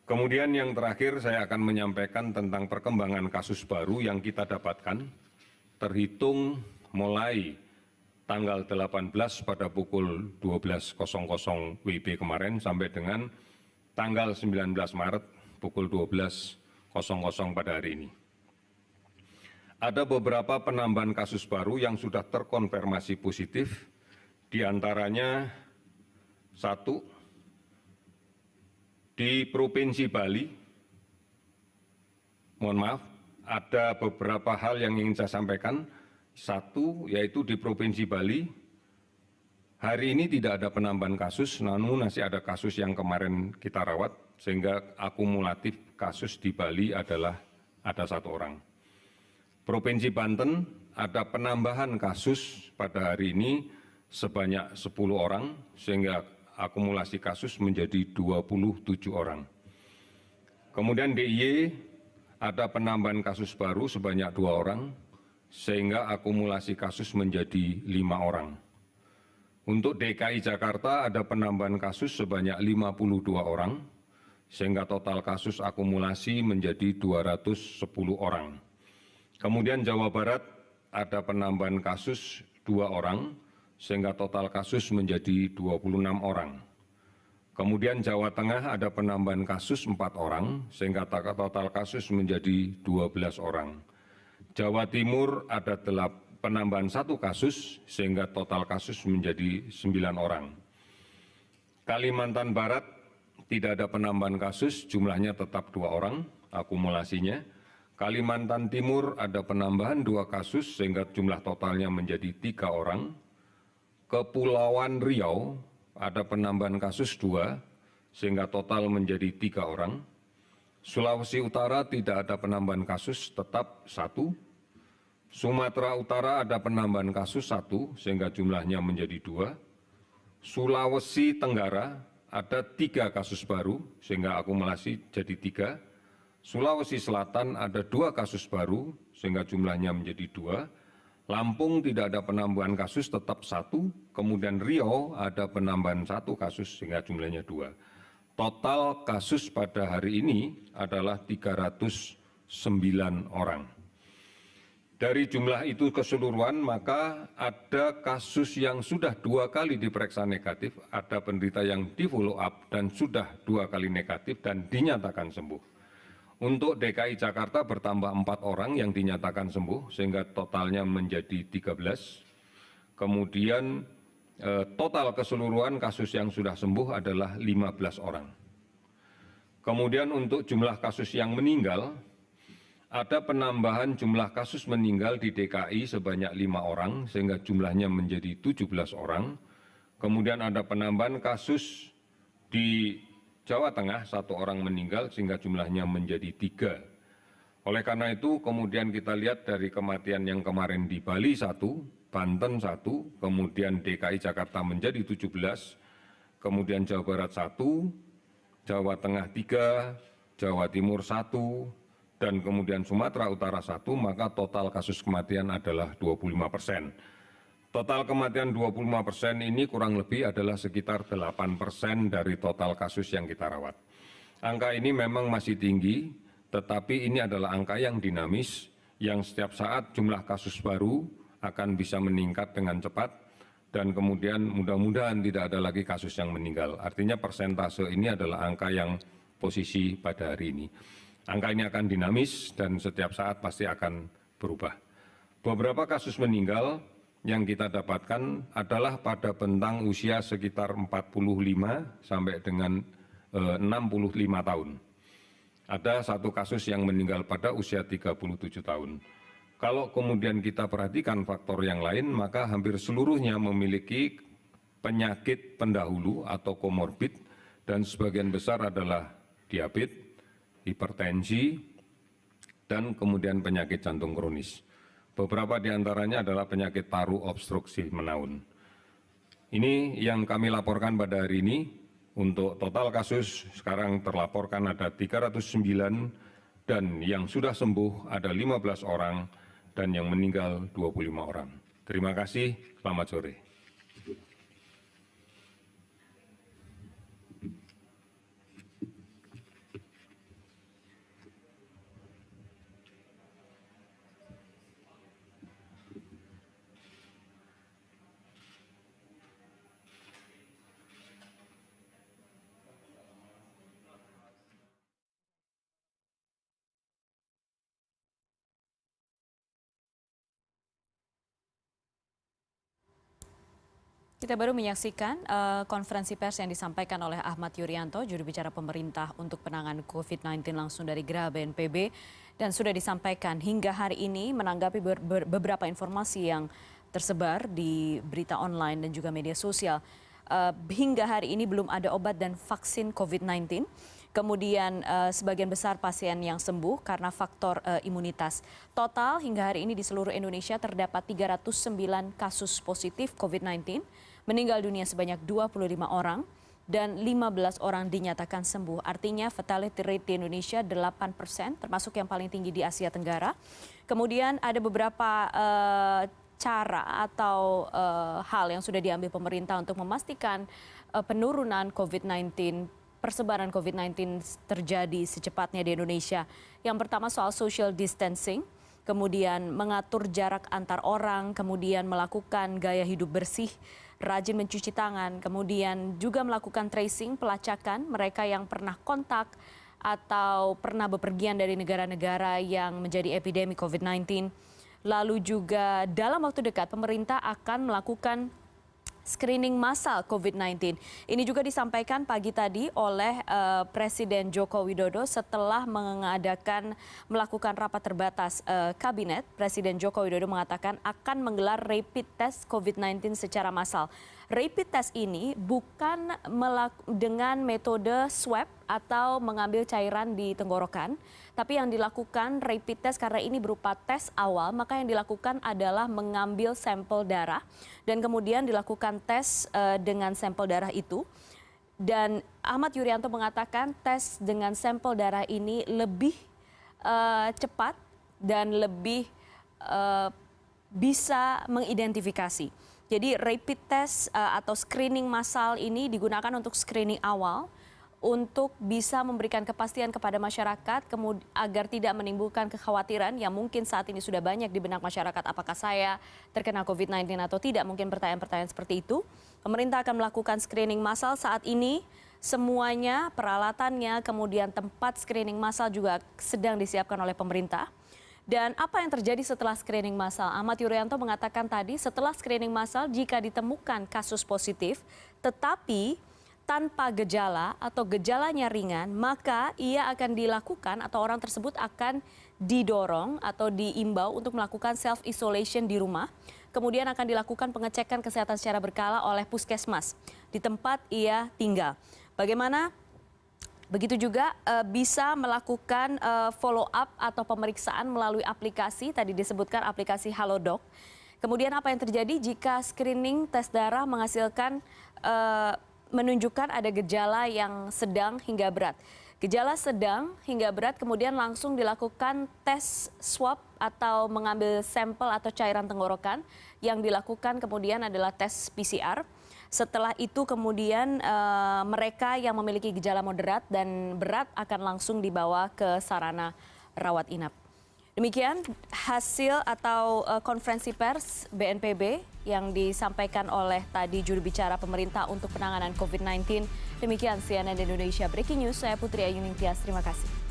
Kemudian yang terakhir saya akan menyampaikan tentang perkembangan kasus baru yang kita dapatkan terhitung mulai tanggal 18 pada pukul 12.00 WIB kemarin sampai dengan tanggal 19 Maret pukul 12.00 pada hari ini. Ada beberapa penambahan kasus baru yang sudah terkonfirmasi positif, di antaranya satu, di Provinsi Bali. Mohon maaf, ada beberapa hal yang ingin saya sampaikan. Satu, yaitu di Provinsi Bali, hari ini tidak ada penambahan kasus, namun masih ada kasus yang kemarin kita rawat, sehingga akumulatif kasus di Bali adalah ada 1 orang. Provinsi Banten ada penambahan kasus pada hari ini sebanyak 10 orang, sehingga akumulasi kasus menjadi 27 orang. Kemudian DIY ada penambahan kasus baru sebanyak 2 orang, sehingga akumulasi kasus menjadi 5 orang. Untuk DKI Jakarta ada penambahan kasus sebanyak 52 orang, sehingga total kasus akumulasi menjadi 210 orang. Kemudian Jawa Barat ada penambahan kasus 2 orang, sehingga total kasus menjadi 26 orang. Kemudian Jawa Tengah ada penambahan kasus 4 orang, sehingga total kasus menjadi 12 orang. Jawa Timur ada penambahan 1 kasus, sehingga total kasus menjadi 9 orang. Kalimantan Barat tidak ada penambahan kasus, jumlahnya tetap 2 orang akumulasinya. Kalimantan Timur ada penambahan 2 kasus, sehingga jumlah totalnya menjadi 3 orang. Kepulauan Riau ada penambahan kasus 2, sehingga total menjadi 3 orang. Sulawesi Utara tidak ada penambahan kasus, tetap 1. Sumatera Utara ada penambahan kasus 1, sehingga jumlahnya menjadi 2. Sulawesi Tenggara ada 3 kasus baru, sehingga akumulasi jadi 3. Sulawesi Selatan ada 2 kasus baru, sehingga jumlahnya menjadi 2. Lampung tidak ada penambahan kasus, tetap 1. Kemudian Riau ada penambahan 1 kasus, sehingga jumlahnya 2. Total kasus pada hari ini adalah 309 orang. Dari jumlah itu keseluruhan, maka ada kasus yang sudah 2 kali diperiksa negatif, ada penderita yang di follow up dan sudah 2 kali negatif dan dinyatakan sembuh. Untuk DKI Jakarta bertambah 4 orang yang dinyatakan sembuh, sehingga totalnya menjadi 13. Kemudian total keseluruhan kasus yang sudah sembuh adalah 15 orang. Kemudian untuk jumlah kasus yang meninggal, ada penambahan jumlah kasus meninggal di DKI sebanyak 5 orang, sehingga jumlahnya menjadi 17 orang. Kemudian ada penambahan kasus di Jawa Tengah, 1 orang meninggal, sehingga jumlahnya menjadi 3. Oleh karena itu, kemudian kita lihat dari kematian yang kemarin di Bali 1, Banten 1, kemudian DKI Jakarta menjadi 17, kemudian Jawa Barat 1, Jawa Tengah 3, Jawa Timur 1, dan kemudian Sumatera Utara 1, maka total kasus kematian adalah 25%. Total kematian 25% ini kurang lebih adalah sekitar 8% dari total kasus yang kita rawat. Angka ini memang masih tinggi, tetapi ini adalah angka yang dinamis, yang setiap saat jumlah kasus baru akan bisa meningkat dengan cepat, dan kemudian mudah-mudahan tidak ada lagi kasus yang meninggal. Artinya persentase ini adalah angka yang posisi pada hari ini. Angka ini akan dinamis dan setiap saat pasti akan berubah. Beberapa kasus meninggal yang kita dapatkan adalah pada bentang usia sekitar 45 sampai dengan 65 tahun. Ada 1 kasus yang meninggal pada usia 37 tahun. Kalau kemudian kita perhatikan faktor yang lain, maka hampir seluruhnya memiliki penyakit pendahulu atau komorbid, dan sebagian besar adalah diabetes, hipertensi, dan kemudian penyakit jantung kronis. Beberapa di antaranya adalah penyakit paru obstruksi menaun. Ini yang kami laporkan pada hari ini. Untuk total kasus sekarang terlaporkan ada 309, dan yang sudah sembuh ada 15 orang, dan yang meninggal 25 orang. Terima kasih, selamat sore. Kita baru menyaksikan konferensi pers yang disampaikan oleh Ahmad Yuryanto, juru bicara pemerintah untuk penanganan COVID-19 langsung dari Geraha BNPB. Dan sudah disampaikan hingga hari ini menanggapi beberapa informasi yang tersebar di berita online dan juga media sosial. Hingga hari ini belum ada obat dan vaksin COVID-19. Kemudian sebagian besar pasien yang sembuh karena faktor imunitas. Total hingga hari ini di seluruh Indonesia terdapat 309 kasus positif COVID-19. Meninggal dunia sebanyak 25 orang dan 15 orang dinyatakan sembuh. Artinya fatality rate di Indonesia 8%, termasuk yang paling tinggi di Asia Tenggara. Kemudian ada beberapa cara atau hal yang sudah diambil pemerintah untuk memastikan penurunan COVID-19, persebaran COVID-19 terjadi secepatnya di Indonesia. Yang pertama soal social distancing, kemudian mengatur jarak antar orang, kemudian melakukan gaya hidup bersih, rajin mencuci tangan, kemudian juga melakukan tracing, pelacakan mereka yang pernah kontak atau pernah bepergian dari negara-negara yang menjadi epidemi COVID-19. Lalu juga dalam waktu dekat pemerintah akan melakukan screening massal COVID-19. Ini juga disampaikan pagi tadi oleh Presiden Joko Widodo setelah melakukan rapat terbatas kabinet. Presiden Joko Widodo mengatakan akan menggelar rapid test COVID-19 secara massal. Rapid test ini bukan dengan metode swab atau mengambil cairan di tenggorokan, tapi yang dilakukan rapid test karena ini berupa tes awal, maka yang dilakukan adalah mengambil sampel darah dan kemudian dilakukan tes dengan sampel darah itu. Dan Ahmad Yuryanto mengatakan tes dengan sampel darah ini lebih cepat dan lebih bisa mengidentifikasi. Jadi rapid test atau screening massal ini digunakan untuk screening awal untuk bisa memberikan kepastian kepada masyarakat agar tidak menimbulkan kekhawatiran yang mungkin saat ini sudah banyak di benak masyarakat, apakah saya terkena COVID-19 atau tidak, mungkin pertanyaan-pertanyaan seperti itu. Pemerintah akan melakukan screening massal saat ini, semuanya, peralatannya, kemudian tempat screening massal juga sedang disiapkan oleh pemerintah. Dan apa yang terjadi setelah screening massal? Ahmad Yuryanto mengatakan tadi setelah screening massal jika ditemukan kasus positif tetapi tanpa gejala atau gejalanya ringan, maka ia akan dilakukan atau orang tersebut akan didorong atau diimbau untuk melakukan self-isolation di rumah. Kemudian akan dilakukan pengecekan kesehatan secara berkala oleh puskesmas di tempat ia tinggal. Bagaimana? Begitu juga bisa melakukan follow up atau pemeriksaan melalui aplikasi, tadi disebutkan aplikasi Halodoc. Kemudian apa yang terjadi jika screening tes darah menghasilkan menunjukkan ada gejala yang sedang hingga berat. Gejala sedang hingga berat kemudian langsung dilakukan tes swab atau mengambil sampel atau cairan tenggorokan. Yang dilakukan kemudian adalah tes PCR. Setelah itu kemudian mereka yang memiliki gejala moderat dan berat akan langsung dibawa ke sarana rawat inap. Demikian hasil atau konferensi pers BNPB yang disampaikan oleh tadi juru bicara pemerintah untuk penanganan COVID-19. Demikian CNN Indonesia Breaking News, saya Putri Ayu Ningtyas, terima kasih.